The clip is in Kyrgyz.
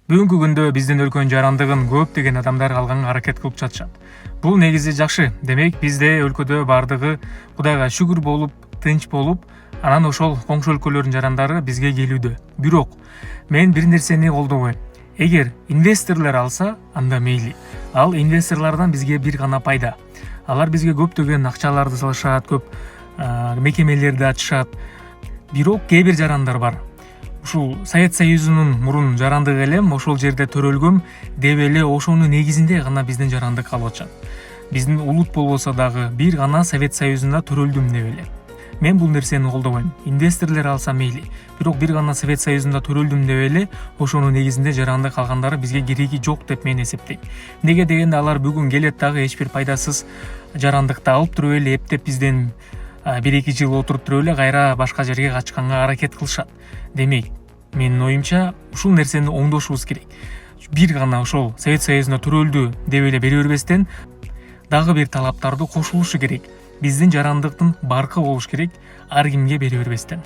Бүгүнкү күндө биздин өлкөнүн жарандыгын көптөгөн адамдар алганга аракет кылып жатышат. Бул негизи жакшы. Демек бизде өлкөдө баардыгы Кудайга шүгүр болуп, тынч болуп, анан ошол коңшу өлкөлөрдүн жарандары бизге келүүдө. Бирок мен бир нерсени колдобойм. Эгер инвесторлор алса, анда мейли. Ал инвесторлордон бизге бир гана пайда. Алар бизге көптөгөн акчаларды салышат, көп мекемелерди ачышат. Бирок кээ бир жарандар бар. Ушул Совет Союзунун мурун жарандыгы элем ошол жерде төрөлгөм деп эле ошонун негизинде гана биздин жарандык калып атышат. Биздин улут болбосо дагы бир гана Совет Союзунда төрөлдүм деп эле. Мен бул нерсени колдобойм. Инвесторлор алса мейли. Бирок бир гана Совет Союзунда төрөлдүм деп эле ошонун негизинде жарандык алгандары бизге кереги жок деп мен эсептейм. Неге дегенде алар бүгүн келет дагы эч бир пайдасыз жарандыкты алып туруп эле эптеп бизден 1-2 жыл отуруп туруп эле кайра башка жерге качканга аракет кылышат. Демек, менин оюмча ушул нерсени оңдошубуз керек. Бир гана ошол Совет Союзунда төрөлдү деп эле бере бербестен дагы бир талаптарды кошулушу керек. Биздин жарандыктын баркы болуш керек, ар кимге бере бербестен.